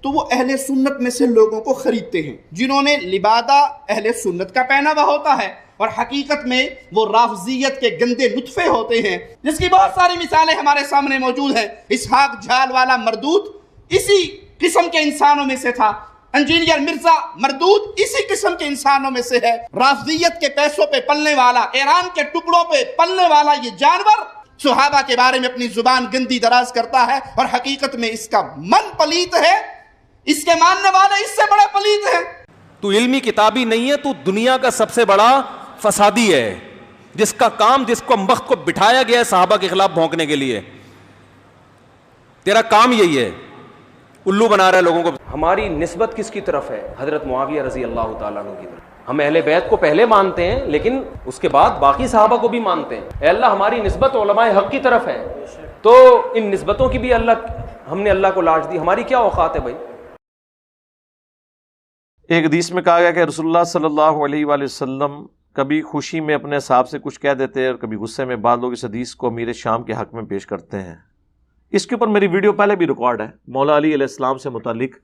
تو وہ اہل سنت میں سے لوگوں کو خریدتے ہیں جنہوں نے لبادہ اہل سنت کا پہناوا ہوتا ہے، اور حقیقت میں وہ رافضیت کے گندے نطفے ہوتے ہیں، جس کی بہت ساری مثالیں ہمارے سامنے موجود ہیں۔ اسحاق جھال والا مردود اسی قسم کے انسانوں میں سے تھا، انجینئر مرزا مردود اسی قسم کے انسانوں میں سے ہے۔ رافضیت کے پیسوں پہ پلنے والا، ایران کے ٹکڑوں پہ پلنے والا یہ جانور صحابہ کے بارے میں اپنی زبان گندی دراز کرتا ہے، اور حقیقت میں اس کا من پلیت ہے، اس کے ماننے والے اس سے بڑے پلیت ہیں۔ تو علمی کتابی نہیں ہے، تو دنیا کا سب سے بڑا فسادی ہے، جس کا کام، جس کو وقت کو بٹھایا گیا ہے صحابہ کے خلاف بھونکنے کے لیے، تیرا کام یہی ہے، الو بنا رہا ہے لوگوں کو۔ ہماری نسبت کس کی طرف ہے؟ حضرت معاویہ رضی اللہ تعالیٰ عنہ کی طرف۔ ہم اہل بیت کو پہلے مانتے ہیں، لیکن اس کے بعد باقی صحابہ کو بھی مانتے ہیں۔ اے اللہ ہماری نسبت علماء حق کی طرف ہے، تو ان نسبتوں کی بھی ہم نے اللہ کو لاج دی، ہماری کیا اوقات ہے بھائی؟ ایک حدیث میں کہا گیا کہ رسول اللہ صلی اللہ علیہ وآلہ وسلم کبھی خوشی میں اپنے صاحب سے کچھ کہہ دیتے ہیں اور کبھی غصے میں۔ بعض لوگ اس حدیث کو امیر شام کے حق میں پیش کرتے ہیں۔ اس کے اوپر میری ویڈیو پہلے بھی ریکارڈ ہے، مولا علی علیہ السلام سے متعلق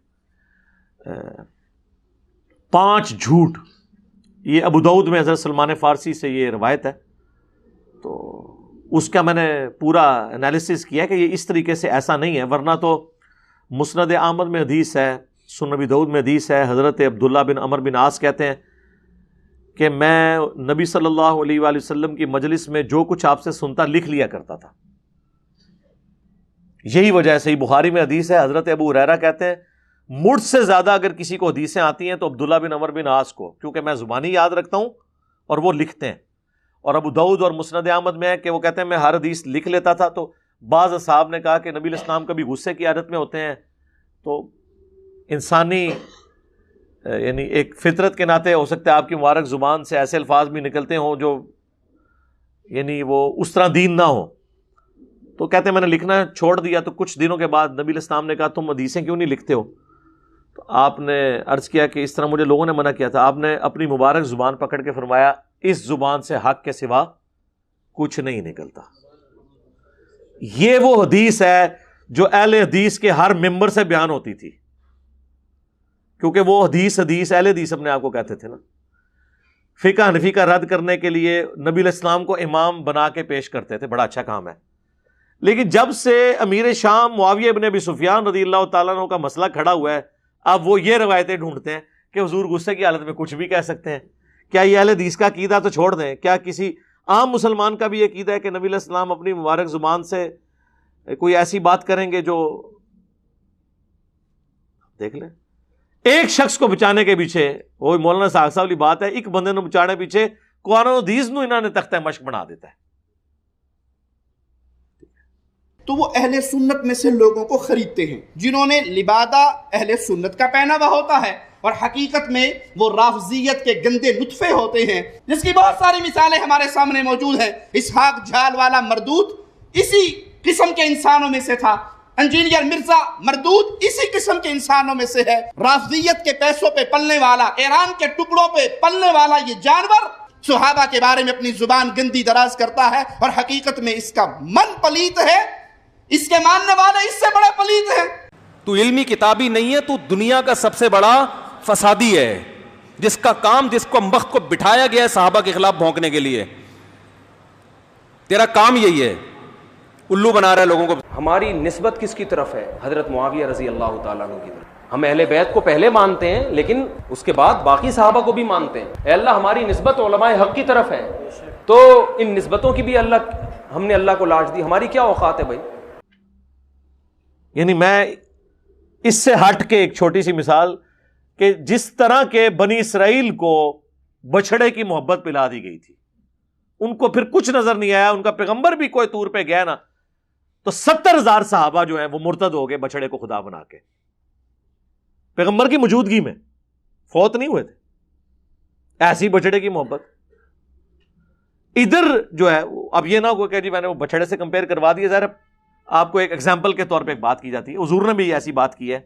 5 جھوٹ۔ یہ ابو داؤد میں حضرت سلمان فارسی سے یہ روایت ہے، تو اس کا میں نے پورا انالیسس کیا کہ یہ اس طریقے سے ایسا نہیں ہے، ورنہ تو مسند احمد میں حدیث ہے، سنن ابی داؤد میں حدیث ہے۔ حضرت عبداللہ بن عمر بن عاص کہتے ہیں کہ میں نبی صلی اللہ علیہ وآلہ وسلم کی مجلس میں جو کچھ آپ سے سنتا لکھ لیا کرتا تھا۔ یہی وجہ سے بخاری میں حدیث ہے، حضرت ابو ہریرہ کہتے ہیں مجھ سے زیادہ اگر کسی کو حدیثیں آتی ہیں تو عبداللہ بن عمر بن عاص کو، کیونکہ میں زبانی یاد رکھتا ہوں اور وہ لکھتے ہیں۔ اور ابو داؤد اور مسند احمد میں ہے کہ وہ کہتے ہیں میں ہر حدیث لکھ لیتا تھا۔ تو بعض اصحاب نے کہا کہ نبی علیہ السلام کبھی غصے کی عادت میں ہوتے ہیں، تو انسانی یعنی ایک فطرت کے ناطے ہو سکتا ہے آپ کی مبارک زبان سے ایسے الفاظ بھی نکلتے ہوں جو یعنی وہ اس طرح دین نہ ہو۔ تو کہتے ہیں میں نے لکھنا چھوڑ دیا، تو کچھ دنوں کے بعد نبی علیہ السلام نے کہا تم حدیثیں کیوں نہیں لکھتے ہو؟ تو آپ نے عرض کیا کہ اس طرح مجھے لوگوں نے منع کیا تھا۔ آپ نے اپنی مبارک زبان پکڑ کے فرمایا اس زبان سے حق کے سوا کچھ نہیں نکلتا۔ یہ وہ حدیث ہے جو اہل حدیث کے ہر ممبر سے بیان ہوتی تھی، کیونکہ وہ حدیث اہل حدیث اپنے آپ کو کہتے تھے نا۔ فقہ حنفی کا رد کرنے کے لیے نبی علیہ السلام کو امام بنا کے پیش کرتے تھے، بڑا اچھا کام ہے۔ لیکن جب سے امیر شام معاویہ ابن ابی سفیان رضی اللہ تعالیٰ عنہ کا مسئلہ کھڑا ہوا ہے، اب وہ یہ روایتیں ڈھونڈتے ہیں کہ حضور غصے کی حالت میں کچھ بھی کہہ سکتے ہیں۔ کیا یہ اہل حدیث کا عقیدہ تو چھوڑ دیں، کیا کسی عام مسلمان کا بھی یہ عقیدہ ہے کہ نبی علیہ السلام اپنی مبارک زبان سے کوئی ایسی بات کریں گے جو دیکھ لیں؟ ایک شخص کو بچانے کے پیچھے، وہ مولانا ساگ صاحب والی بات ہے، ایک بندے نو بچانے پیچھے قرآن و حدیث نو انہوں نے تختہ مشق بنا دیتا ہے۔ تو وہ اہل سنت میں سے لوگوں کو خریدتے ہیں جنہوں نے لبادہ اہل سنت کا پہناوا ہوتا ہے، اور حقیقت میں وہ رافضیت کے گندے نطفے ہوتے ہیں، جس کی بہت ساری مثالیں ہمارے سامنے موجود ہیں۔ اسحاق جھال والا مردود اسی قسم کے انسانوں میں سے تھا، انجینئر مرزا مردود اسی قسم کے انسانوں میں سے ہے۔ رافضیت کے پیسوں پہ پلنے والا، ایران کے ٹکڑوں پہ پلنے والا یہ جانور صحابہ کے بارے میں اپنی زبان گندی دراز کرتا ہے، اور حقیقت میں اس کا من پلیت ہے، اس کے ماننے والے اس سے بڑے پلیت ہیں۔ تو علمی کتابی نہیں ہے، تو دنیا کا سب سے بڑا فسادی ہے، جس کا کام، جس کو وقت کو بٹھایا گیا ہے صحابہ کے خلاف بھونکنے کے لیے، تیرا کام یہی ہے، الو بنا رہا ہے لوگوں کو۔ ہماری نسبت کس کی طرف ہے؟ حضرت معاویہ رضی اللہ تعالیٰ عنہ کی طرف۔ ہم اہل بیت کو پہلے مانتے ہیں، لیکن اس کے بعد باقی صحابہ کو بھی مانتے ہیں۔ اے اللہ ہماری نسبت علماء حق کی طرف ہے، تو ان نسبتوں کی بھی ہم نے اللہ کو لاج دی، ہماری کیا اوقات ہے بھائی؟ یعنی میں اس سے ہٹ کے ایک چھوٹی سی مثال کہ جس طرح کے بنی اسرائیل کو بچھڑے کی محبت پلا دی گئی تھی، ان کو پھر کچھ نظر نہیں آیا، ان کا پیغمبر بھی کوئی طور پہ گیا نا، تو 70,000 صحابہ جو ہیں وہ مرتد ہو گئے بچھڑے کو خدا بنا کے، پیغمبر کی موجودگی میں، فوت نہیں ہوئے تھے، ایسی بچھڑے کی محبت۔ ادھر جو ہے اب یہ نہ ہو کہ جی میں نے وہ بچھڑے سے کمپیئر کروا دیا، ظاہر آپ کو ایک ایگزامپل کے طور پہ ایک بات کی جاتی ہے، حضور نے بھی ایسی بات کی ہے،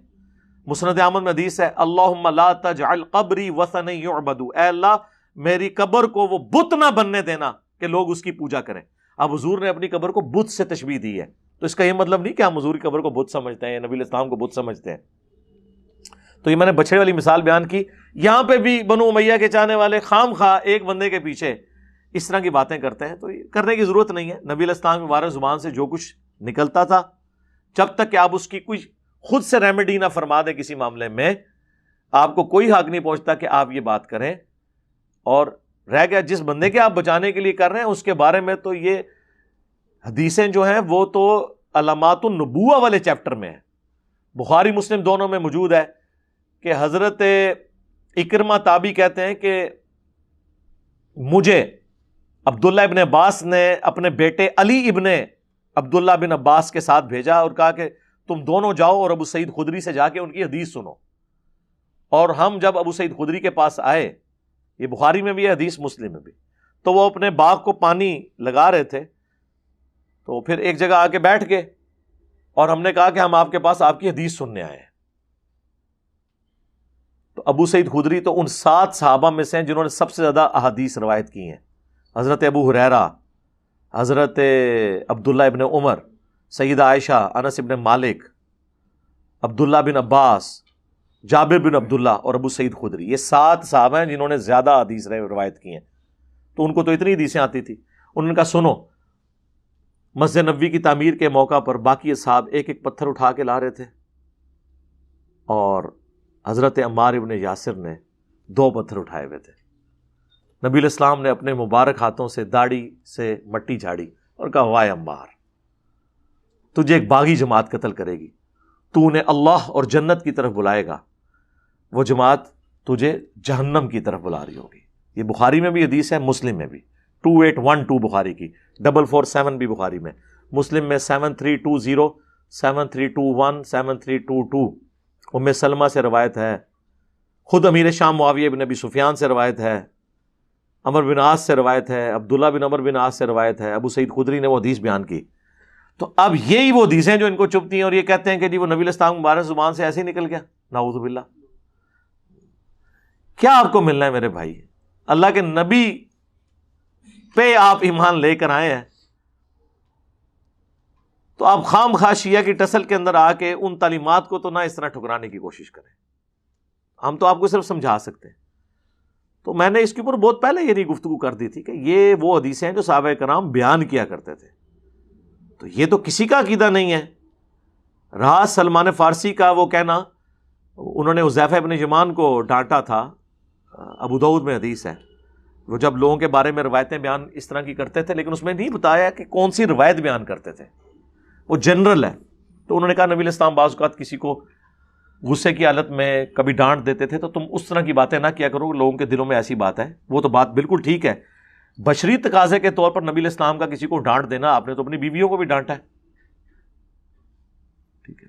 مسند احمد میں حدیث ہے اللہم لا تجعل قبری وثنا یعبد، اے اللہ میری قبر کو وہ بت نہ بننے دینا کہ لوگ اس کی پوجا کریں۔ اب حضور نے اپنی قبر کو بت سے تشبیہ دی ہے، تو اس کا یہ مطلب نہیں کہ ہم حضور کی قبر کو بت سمجھتے ہیں یا نبی علیہ السلام کو بت سمجھتے ہیں، تو یہ میں نے بچھڑے والی مثال بیان کی. یہاں پہ بھی بنو امیہ کے چاہنے والے خام خواہ ایک بندے کے پیچھے اس طرح کی باتیں کرتے ہیں, تو یہ کرنے کی ضرورت نہیں ہے. نبی علیہ السلام مبارک زبان سے جو کچھ نکلتا تھا, جب تک کہ آپ اس کی کوئی خود سے ریمیڈی نہ فرما دیں کسی معاملے میں, آپ کو کوئی حق نہیں پہنچتا کہ آپ یہ بات کریں. اور رہ گیا جس بندے کے آپ بچانے کے لیے کر رہے ہیں اس کے بارے میں تو یہ حدیثیں جو ہیں وہ تو علامات النبوہ والے چیپٹر میں ہیں, بخاری مسلم دونوں میں موجود ہے کہ حضرت اکرمہ تابعی کہتے ہیں کہ مجھے عبداللہ ابن عباس نے اپنے بیٹے علی ابن عبداللہ بن عباس کے ساتھ بھیجا اور کہا کہ تم دونوں جاؤ اور ابو سعید خدری سے جا کے ان کی حدیث سنو. اور ہم جب ابو سعید خدری کے پاس آئے, یہ بخاری میں بھی ہے, حدیث مسلم میں بھی, تو وہ اپنے باغ کو پانی لگا رہے تھے, تو پھر ایک جگہ آ کے بیٹھ گئے اور ہم نے کہا کہ ہم آپ کے پاس آپ کی حدیث سننے آئے ہیں. تو ابو سعید خدری تو ان 7 صحابہ میں سے ہیں جنہوں نے سب سے زیادہ احادیث روایت کی ہیں. حضرت ابو ہریرہ, حضرت عبداللہ ابن عمر, سیدہ عائشہ, انس ابن مالک, عبداللہ بن عباس, جابر بن عبداللہ اور ابو سعید خدری. یہ 7 صحابہ ہیں جنہوں نے زیادہ حدیث روایت کی ہیں. تو ان کو تو اتنی حدیثیں آتی تھی. انہوں نے کہا سنو, مسجد نبوی کی تعمیر کے موقع پر باقی صحاب ایک ایک پتھر اٹھا کے لا رہے تھے, اور حضرت عمار ابن یاسر نے 2 پتھر اٹھائے ہوئے تھے. نبی علیہ السلام نے اپنے مبارک ہاتھوں سے داڑھی سے مٹی جھاڑی اور کہا وائے عمار, تجھے ایک باغی جماعت قتل کرے گی, تو انہیں اللہ اور جنت کی طرف بلائے گا, وہ جماعت تجھے جہنم کی طرف بلا رہی ہوگی. یہ بخاری میں بھی حدیث ہے, مسلم میں بھی. 2812 بخاری کی, 447 بھی بخاری میں, مسلم میں 7320, 7321, 7322. ام سلمہ سے روایت ہے, خود امیر شام معاویہ بن ابی سفیان سے روایت ہے, عمر بن عاص سے روایت ہے, عبداللہ بن عمر بن عاص سے روایت ہے, ابو سعید خدری نے وہ حدیث بیان کی. تو اب یہی وہ حدیثیں جو ان کو چبھتی ہیں اور یہ کہتے ہیں کہ جی وہ نبی علیہ السلام مبارک زبان سے ایسے ہی نکل گیا. نعوذ باللہ. کیا آپ کو ملنا ہے میرے بھائی؟ اللہ کے نبی پہ آپ ایمان لے کر آئے ہیں, تو آپ خام خواہ شیعہ کی ٹسل کے اندر آ کے ان تعلیمات کو تو نہ اس طرح ٹھکرانے کی کوشش کریں. ہم تو آپ کو صرف سمجھا سکتے ہیں. تو میں نے اس کے اوپر بہت پہلے یہ گفتگو کر دی تھی کہ یہ وہ حدیثیں ہیں جو صحابہ کرام بیان کیا کرتے تھے. تو یہ تو کسی کا عقیدہ نہیں ہے. رہا سلمان فارسی کا وہ کہنا, انہوں نے حذیفہ ابن یمان کو ڈانٹا تھا, ابو داؤد میں حدیث ہے, وہ جب لوگوں کے بارے میں روایتیں بیان اس طرح کی کرتے تھے, لیکن اس میں نہیں بتایا کہ کون سی روایت بیان کرتے تھے, وہ جنرل ہے. تو انہوں نے کہا نبی علیہ السلام بعض اوقات کسی کو غصے کی حالت میں کبھی ڈانٹ دیتے تھے, تو تم اس طرح کی باتیں نہ کیا کرو, لوگوں کے دلوں میں ایسی بات ہے. وہ تو بات بالکل ٹھیک ہے. بشری تقاضے کے طور پر نبی علیہ السلام کا کسی کو ڈانٹ دینا, آپ نے تو اپنی بیویوں کو بھی ڈانٹا ہے. ٹھیک ہے.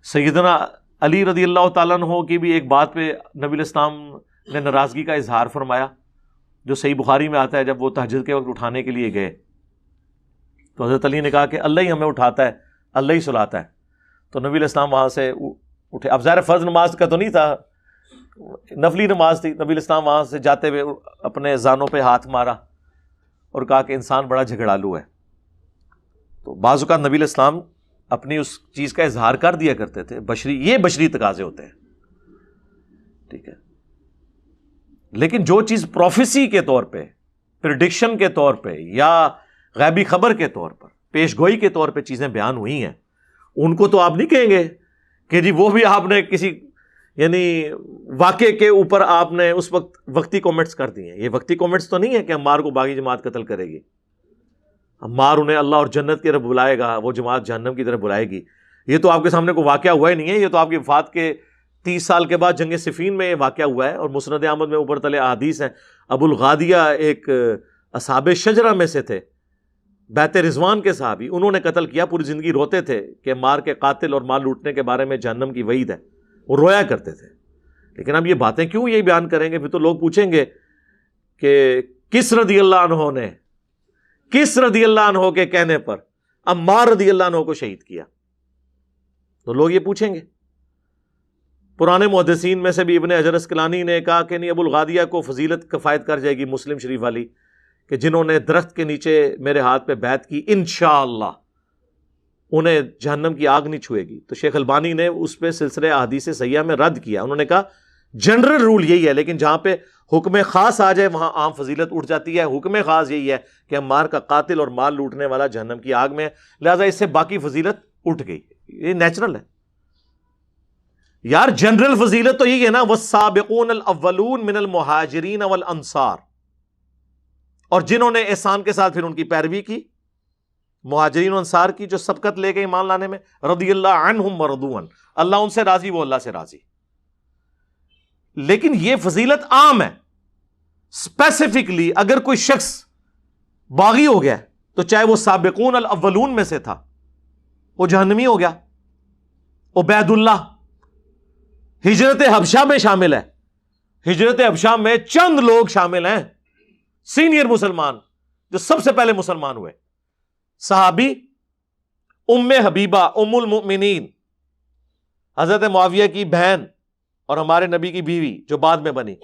سیدنا علی رضی اللہ تعالیٰ عنہ کی بھی ایک بات پہ نبی علیہ السلام نے ناراضگی کا اظہار فرمایا, جو صحیح بخاری میں آتا ہے. جب وہ تہجد کے وقت اٹھانے کے لیے گئے تو حضرت علی نے کہا کہ اللہ ہی ہمیں اٹھاتا ہے, اللہ ہی سلاتا ہے. تو نبی علیہ السلام وہاں سے اٹھے. اب ظاہر فرض نماز کا تو نہیں تھا, نفلی نماز تھی. نبی علیہ السلام وہاں سے جاتے ہوئے اپنے زانوں پہ ہاتھ مارا اور کہا کہ انسان بڑا جھگڑالو ہے. تو بعض اوقات نبی علیہ السلام اپنی اس چیز کا اظہار کر دیا کرتے تھے. یہ بشری تقاضے ہوتے ہیں. ٹھیک ہے. لیکن جو چیز پروفیسی کے طور پہ, پریڈکشن کے طور پہ, یا غیبی خبر کے طور پر, پیش گوئی کے طور پہ چیزیں بیان ہوئی ہیں, ان کو تو آپ نہیں کہیں گے کہ جی وہ بھی آپ نے کسی یعنی واقعے کے اوپر آپ نے اس وقت وقتی کومنٹس کر دیے ہیں. یہ وقتی کومنٹس تو نہیں ہے کہ عمار کو باغی جماعت قتل کرے گی, عمار انہیں اللہ اور جنت کی طرف بلائے گا, وہ جماعت جہنم کی طرف بلائے گی. یہ تو آپ کے سامنے کوئی واقعہ ہوا ہی نہیں ہے. یہ تو آپ کی وفات کے 30 سال کے بعد جنگ صفین میں یہ واقعہ ہوا ہے, اور مسند احمد میں اوپر تلے احادیث ہیں. ابو الغادیہ ایک اصحاب شجرہ میں سے تھے, بیت رضوان کے صحابی, انہوں نے قتل کیا. پوری زندگی روتے تھے کہ مار کے قاتل اور مال لوٹنے کے بارے میں جہنم کی وعید ہے, وہ رویا کرتے تھے. لیکن اب یہ باتیں کیوں یہی بیان کریں گے؟ پھر تو لوگ پوچھیں گے کہ کس رضی اللہ عنہ نے, کس رضی اللہ عنہ کے کہنے پر عمار رضی اللہ عنہ کو شہید کیا؟ تو لوگ یہ پوچھیں گے. پرانے محدثین میں سے بھی ابن حجر اسقلانی نے کہا کہ نہیں, ابو الغادیہ کو فضیلت کفایت کر جائے گی مسلم شریف والی, کہ جنہوں نے درخت کے نیچے میرے ہاتھ پہ بیعت کی انشاءاللہ. انہیں جہنم کی آگ نہیں چھوئے گی. تو شیخ البانی نے اس پہ سلسلہ احادیث صحیحہ میں رد کیا. انہوں نے کہا جنرل رول یہی ہے، لیکن جہاں پہ حکم خاص آ جائے وہاں عام فضیلت اٹھ جاتی ہے. حکم خاص یہی ہے کہ عمار کا قاتل اور مال لوٹنے والا جہنم کی آگ میں ہے، لہذا اس سے باقی فضیلت اٹھ گئی. یہ نیچرل ہے یار. جنرل فضیلت تو یہی ہے نا، والسابقون الاولون من المہاجرین والانصار، اور جنہوں نے احسان کے ساتھ پھر ان کی پیروی کی، مہاجرین و انصار کی، جو سبقت لے کے ایمان لانے میں، رضی اللہ عنہم ورضوا عنہ، اللہ ان سے راضی، وہ اللہ سے راضی. لیکن یہ فضیلت عام ہے. اسپیسیفکلی اگر کوئی شخص باغی ہو گیا تو چاہے وہ سابقون الاولون میں سے تھا، وہ جہنمی ہو گیا. عبید اللہ ہجرت حبشہ میں شامل ہے. ہجرت حبشہ میں چند لوگ شامل ہیں سینئر مسلمان جو سب سے پہلے مسلمان ہوئے. صحابی ام حبیبہ ام المؤمنین، حضرت معاویہ کی بہن اور ہمارے نبی کی بیوی جو بعد میں بنی،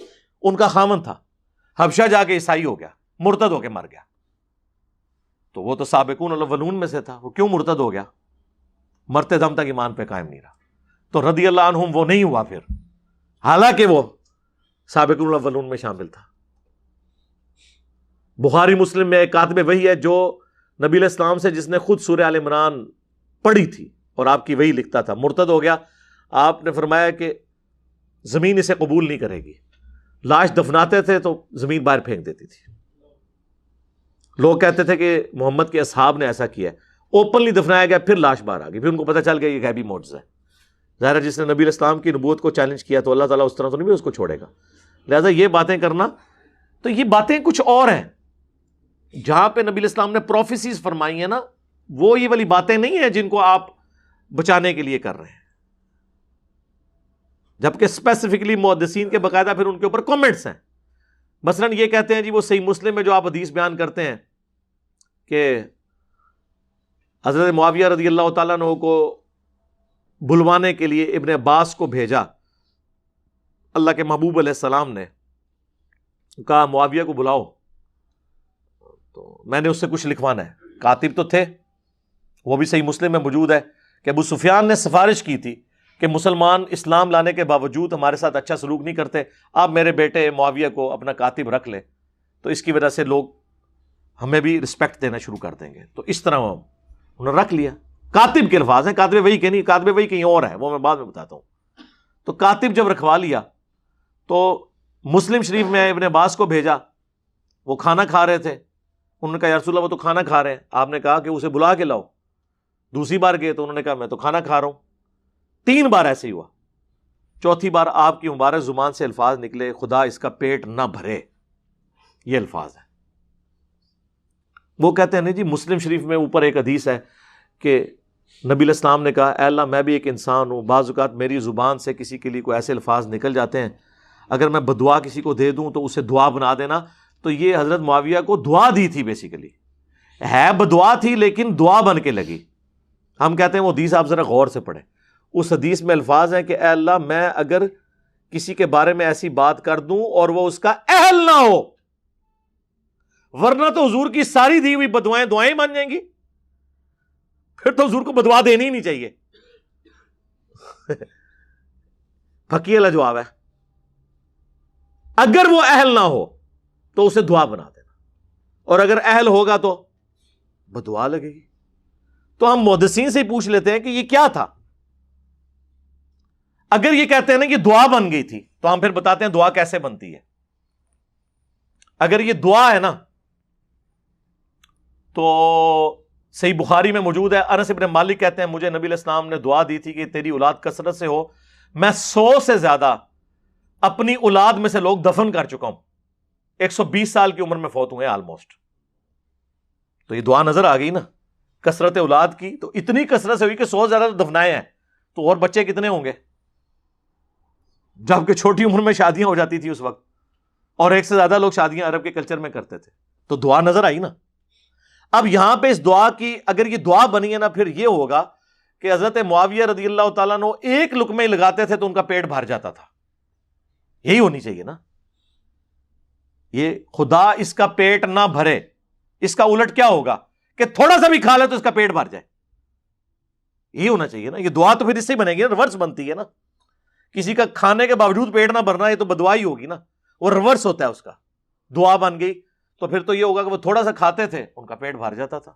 ان کا خامن تھا. حبشہ جا کے عیسائی ہو گیا، مرتد ہو کے مر گیا. تو وہ تو سابقون الاولون میں سے تھا، وہ کیوں مرتد ہو گیا؟ مرتے دم تک ایمان پہ قائم نہیں رہا. تو رضی اللہ عنہم وہ نہیں ہوا پھر، حالانکہ وہ سابقون الاولون میں شامل تھا. بخاری مسلم میں ایک کاتب وحی ہے جو نبی علیہ السلام سے، جس نے خود سورہ آل عمران پڑھی تھی اور آپ کی وحی لکھتا تھا، مرتد ہو گیا. آپ نے فرمایا کہ زمین اسے قبول نہیں کرے گی. لاش دفناتے تھے تو زمین باہر پھینک دیتی تھی. لوگ کہتے تھے کہ محمد کے اصحاب نے ایسا کیا ہے. اوپنلی دفنایا گیا، پھر لاش باہر آ گئی، پھر ان کو پتہ چل گیا یہ غیبی معجزہ ہے. ظاہر ہے جس نے نبی علیہ السلام کی نبوت کو چیلنج کیا تو اللہ تعالیٰ اس طرح تو نہیں اس کو چھوڑے گا. لہٰذا یہ باتیں کرنا، تو یہ باتیں کچھ اور ہیں. جہاں پہ نبی علیہ السلام نے پروفیسیز فرمائی ہیں نا، وہ یہ والی باتیں نہیں ہیں جن کو آپ بچانے کے لیے کر رہے ہیں. جبکہ اسپیسیفکلی محدثین کے باقاعدہ پھر ان کے اوپر کامنٹس ہیں. مثلا یہ کہتے ہیں جی وہ صحیح مسلم میں جو آپ حدیث بیان کرتے ہیں کہ حضرت معاویہ رضی اللہ تعالیٰ عنہ کو بلوانے کے لیے ابن عباس کو بھیجا اللہ کے محبوب علیہ السلام نے، کہا معاویہ کو بلاؤ، تو میں نے اس سے کچھ لکھوانا ہے. کاتب تو تھے، وہ بھی صحیح مسلم میں موجود ہے کہ ابو سفیان نے سفارش کی تھی کہ مسلمان اسلام لانے کے باوجود ہمارے ساتھ اچھا سلوک نہیں کرتے، آپ میرے بیٹے معاویہ کو اپنا کاتب رکھ لیں، تو اس کی وجہ سے لوگ ہمیں بھی رسپیکٹ دینا شروع کر دیں گے. تو اس طرح انہوں نے رکھ لیا. کاتب کے الفاظ ہیں، کاتب وہی کہ نہیں، کاتب وہی کہیں اور ہے، وہ میں بعد میں بتاتا ہوں. تو کاتب جب رکھوا لیا تو مسلم شریف میں ابن عباس کو بھیجا. وہ کھانا کھا رہے تھے، انہوں نے کہا یا رسول اللہ وہ تو کھانا کھا رہے ہیں. آپ نے کہا کہ اسے بلا کے لاؤ. دوسری بار گئے تو انہوں نے کہا میں تو کھانا کھا رہا ہوں. 3 بار ایسے ہی ہوا. چوتھی بار آپ کی مبارک زبان سے الفاظ نکلے، خدا اس کا پیٹ نہ بھرے، یہ الفاظ ہیں. وہ کہتے ہیں نہیں جی مسلم شریف میں اوپر ایک حدیث ہے کہ نبی علیہ السلام نے کہا اے اللہ میں بھی ایک انسان ہوں، بعض اوقات میری زبان سے کسی کے لیے کوئی ایسے الفاظ نکل جاتے ہیں، اگر میں بدعا کسی کو دے دوں تو اسے دعا بنا دینا. تو یہ حضرت معاویہ کو دعا دی تھی، بیسیکلی ہے بدعا تھی لیکن دعا بن کے لگی. ہم کہتے ہیں وہ حدیث آپ ذرا غور سے پڑھیں. اس حدیث میں الفاظ ہیں کہ اے اللہ میں اگر کسی کے بارے میں ایسی بات کر دوں اور وہ اس کا اہل نہ ہو، ورنہ تو حضور کی ساری دی ہوئی بدوائیں دعائیں بن جائیں گی، پھر تو حضور کو بدوا دینی ہی نہیں چاہیے. پھکی والا جواب ہے. اگر وہ اہل نہ ہو تو اسے دعا بنا دینا، اور اگر اہل ہوگا تو بدعا لگے گی. تو ہم محدثین سے ہی پوچھ لیتے ہیں کہ یہ کیا تھا. اگر یہ کہتے ہیں نا کہ دعا بن گئی تھی تو ہم پھر بتاتے ہیں دعا کیسے بنتی ہے. اگر یہ دعا ہے نا تو صحیح بخاری میں موجود ہے، انس ابن مالک کہتے ہیں مجھے نبی علیہ السلام نے دعا دی تھی کہ تیری اولاد کثرت سے ہو. میں 100 سے زیادہ اپنی اولاد میں سے لوگ دفن کر چکا ہوں. 120 سال کی عمر میں فوت ہوئے آلموسٹ. تو یہ دعا نظر آ گئی نا کثرت اولاد کی. تو اتنی کثرت سے ہوئی کہ 100 زیادہ دفنائے ہیں، تو اور بچے کتنے ہوں گے؟ جبکہ چھوٹی عمر میں شادیاں ہو جاتی تھی اس وقت، اور 1 سے زیادہ لوگ شادیاں عرب کے کلچر میں کرتے تھے. تو دعا نظر آئی نا. اب یہاں پہ اس دعا کی اگر یہ دعا بنی ہے نا، پھر یہ ہوگا کہ حضرت معاویہ رضی اللہ تعالیٰ عنہ ایک لقمے لگاتے تھے تو ان کا پیٹ بھر جاتا تھا. یہی ہونی چاہیے نا. یہ خدا اس کا پیٹ نہ بھرے، اس کا الٹ کیا ہوگا کہ تھوڑا سا بھی کھا لے تو اس کا پیٹ بھر جائے. یہی ہونا چاہیے نا. یہ دعا تو پھر اس سے ہی بنے گی نا, ریورس بنتی ہے نا. کسی کا کھانے کے باوجود پیٹ نہ بھرنا, یہ تو بدعا ہی ہوگی نا, وہ ریورس ہوتا ہے اس کا. دعا بن گئی تو پھر تو یہ ہوگا کہ وہ تھوڑا سا کھاتے تھے, ان کا پیٹ بھر جاتا تھا.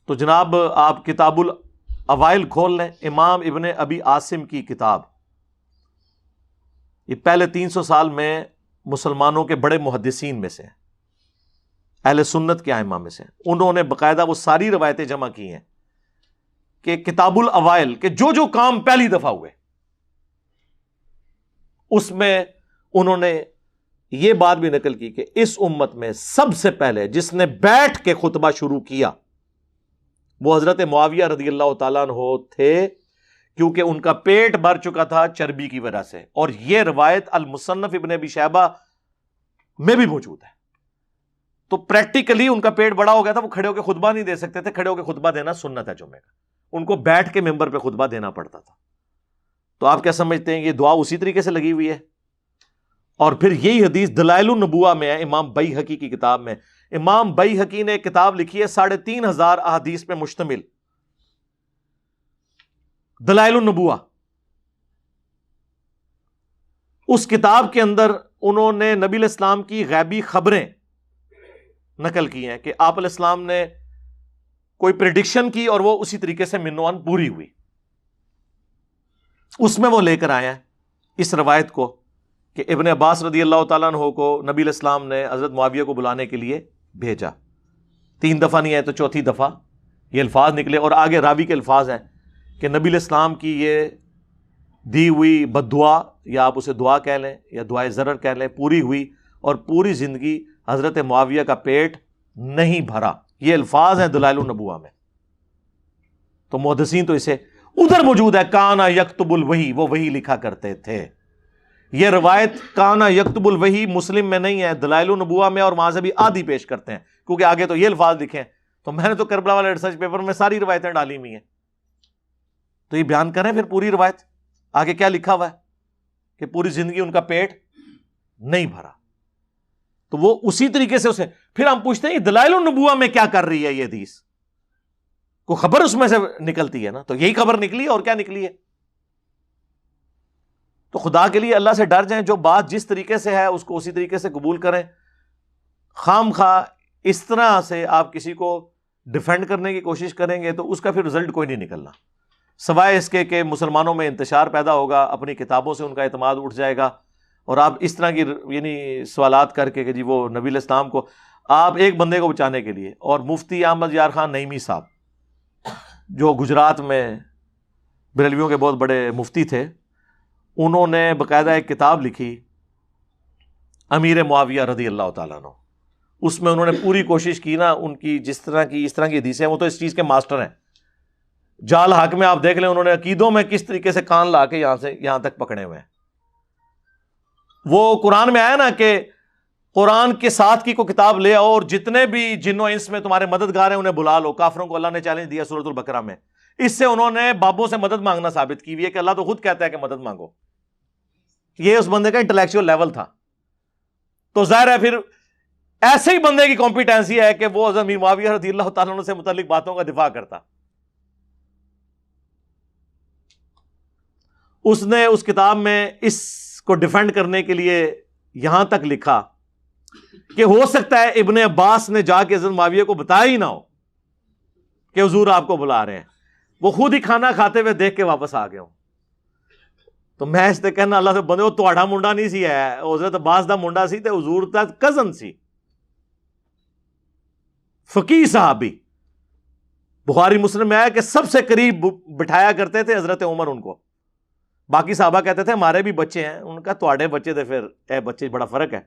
تو جناب آپ کتاب الاوائل کھول لیں, امام ابن ابی عاصم کی کتاب. یہ پہلے 300 سال میں مسلمانوں کے بڑے محدثین میں سے ہیں, اہل سنت کے ائمہ میں سے. انہوں نے باقاعدہ وہ ساری روایتیں جمع کی ہیں کہ کتاب الاوائل کے جو کام پہلی دفعہ ہوئے, اس میں انہوں نے یہ بات بھی نقل کی کہ اس امت میں سب سے پہلے جس نے بیٹھ کے خطبہ شروع کیا وہ حضرت معاویہ رضی اللہ تعالیٰ عنہ تھے, کیونکہ ان کا پیٹ بھر چکا تھا چربی کی وجہ سے. اور یہ روایت المصنف ابن ابی شیبہ میں بھی موجود ہے. تو پریکٹیکلی ان کا پیٹ بڑا ہو گیا تھا, وہ کھڑے ہو کے خطبہ نہیں دے سکتے تھے. کھڑے ہو کے خطبہ دینا سنت ہے جمعے کا, ان کو بیٹھ کے ممبر پہ خطبہ دینا پڑتا تھا. تو آپ کیا سمجھتے ہیں, یہ دعا اسی طریقے سے لگی ہوئی ہے. اور پھر یہی حدیث دلائل النبوہ میں ہے, امام بیہقی کی کتاب میں. امام بیہقی نے کتاب لکھی ہے 3500 احادیث پہ مشتمل, دلائل النبوہ. اس کتاب کے اندر انہوں نے نبی علیہ السلام کی غیبی خبریں نقل کی ہیں کہ آپ علیہ السلام نے کوئی پریڈکشن کی اور وہ اسی طریقے سے منوان پوری ہوئی. اس میں وہ لے کر آئے ہیں اس روایت کو کہ ابن عباس رضی اللہ تعالیٰ عنہ کو نبی علیہ السلام نے حضرت معاویہ کو بلانے کے لیے بھیجا. 3 دفعہ نہیں آئے تو چوتھی دفعہ یہ الفاظ نکلے, اور آگے راوی کے الفاظ ہیں کہ نبی علیہ السلام کی یہ دی ہوئی بد دعا, یا آپ اسے دعا کہہ لیں یا دعائے ضرر کہہ لیں, پوری ہوئی, اور پوری زندگی حضرت معاویہ کا پیٹ نہیں بھرا. یہ الفاظ ہیں دلائل النبوہ میں. تو محدثین تو اسے ادھر موجود ہے, کانا یکتب الوحی, وہ وحی لکھا کرتے تھے. یہ روایت کانا یکتب الوحی مسلم میں نہیں ہے, دلائل النبوہ میں, اور وہاں سے بھی آدھی پیش کرتے ہیں کیونکہ آگے تو یہ الفاظ لکھے ہیں. تو میں نے تو کربلا والے ریسرچ پیپر میں ساری روایتیں ڈالی ہوئی ہیں, تو یہ بیان کریں پھر پوری روایت آگے کیا لکھا ہوا ہے کہ پوری زندگی ان کا پیٹ نہیں بھرا. تو وہ اسی طریقے سے اسے پھر ہم پوچھتے ہیں یہ دلائل النبوہ میں کیا کر رہی ہے یہ حدیث, کوئی خبر اس میں سے نکلتی ہے نا, تو یہی خبر نکلی ہے اور کیا نکلی ہے. تو خدا کے لیے اللہ سے ڈر جائیں, جو بات جس طریقے سے ہے اس کو اسی طریقے سے قبول کریں. خام خواہ اس طرح سے آپ کسی کو ڈیفینڈ کرنے کی کوشش کریں گے تو اس کا پھر رزلٹ کوئی نہیں نکلنا, سوائے اس کے کہ مسلمانوں میں انتشار پیدا ہوگا, اپنی کتابوں سے ان کا اعتماد اٹھ جائے گا. اور آپ اس طرح کی یعنی سوالات کر کے کہ جی وہ نبی علیہ السلام کو آپ ایک بندے کو بچانے کے لیے. اور مفتی احمد یار خان نعیمی صاحب جو گجرات میں بریلویوں کے بہت بڑے مفتی تھے, انہوں نے باقاعدہ ایک کتاب لکھی امیر معاویہ رضی اللہ تعالیٰ عنہ. اس میں انہوں نے پوری کوشش کی نا, ان کی اس طرح کی حدیثیں, وہ تو اس چیز کے ماسٹر ہیں. جال حق میں آپ دیکھ لیں انہوں نے عقیدوں میں کس طریقے سے کان لا کے یہاں تک پکڑے ہوئے ہیں. وہ قرآن میں آیا نا کہ قرآن کے ساتھ کی کوئی کتاب لے آؤ اور جتنے بھی جن و انس میں تمہارے مددگار ہیں انہیں بلا لو. کافروں کو اللہ نے چیلنج دیا سورۃ البقرہ میں. اس سے انہوں نے بابوں سے مدد مانگنا ثابت کی ہوئی ہے کہ اللہ تو خود کہتا ہے کہ مدد مانگو. یہ اس بندے کا انٹلیکچوئل لیول تھا. تو ظاہر ہے پھر ایسے ہی بندے کی کمپیٹنسی ہے کہ وہ امیر معاویہ رضی اللہ تعالیٰ عنہ سے متعلق باتوں کا دفاع کرتا. اس نے اس کتاب میں اس کو ڈیفینڈ کرنے کے لیے یہاں تک لکھا کہ ہو سکتا ہے ابن عباس نے جا کے حضرت معاویہ کو بتایا ہی نہ ہو کہ حضور آپ کو بلا رہے ہیں, وہ خود ہی کھانا کھاتے ہوئے دیکھ کے واپس آ گئے ہوں. تو میں اس سے کہنا اللہ سے بندے وہ تہاڈا منڈا نہیں سی ہے, حضرت عباس دا منڈا سی تے حضور دا کزن سی, فقیہ صحابی. بخاری مسلم میں آیا کہ سب سے قریب بٹھایا کرتے تھے حضرت عمر ان کو. باقی صحابہ کہتے تھے ہمارے بھی بچے ہیں, ان کا تواڈے بچے تھے, پھر اے بچے بڑا فرق ہے.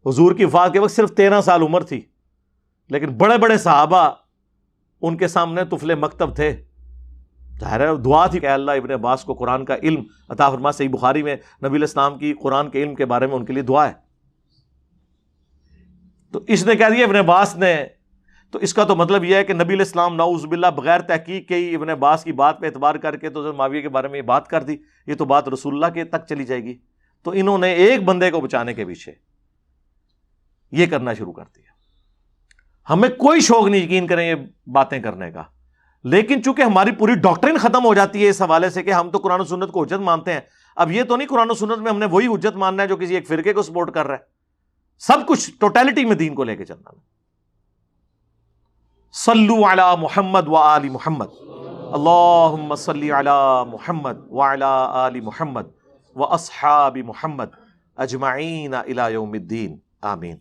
حضور کی وفات کے وقت صرف 13 سال عمر تھی, لیکن بڑے بڑے صحابہ ان کے سامنے طفل مکتب تھے. ظاہر ہے دعا تھی کہ اللہ ابن عباس کو قرآن کا علم عطا فرما. صحیح بخاری میں نبی علیہ السلام کی قرآن کے علم کے بارے میں ان کے لیے دعا ہے. تو اس نے کہہ دیا ابن عباس نے, تو اس کا تو مطلب یہ ہے کہ نبی علیہ السلام نعوذ باللہ بغیر تحقیق کے ہی ابن عباس کی بات پہ اعتبار کر کے تو حضرت معاویہ کے بارے میں یہ بات کر دی. یہ تو بات رسول اللہ کے تک چلی جائے گی. تو انہوں نے ایک بندے کو بچانے کے پیچھے یہ کرنا شروع کر دیا. ہمیں کوئی شوق نہیں یقین کریں یہ باتیں کرنے کا، لیکن چونکہ ہماری پوری ڈاکٹرن ختم ہو جاتی ہے اس حوالے سے کہ ہم تو قرآن و سنت کو حجت مانتے ہیں، اب یہ تو نہیں قرآن و سنت میں ہم نے وہی حجت ماننا ہے جو کسی ایک فرقے کو سپورٹ کر رہا ہے، سب کچھ ٹوٹیلٹی میں دین کو لے کے چلنا ہے۔ صلو علی محمد و آل محمد، اللہم صلی علی محمد وعلی آل محمد و اصحاب محمد اجمعین الی یوم الدین، آمین۔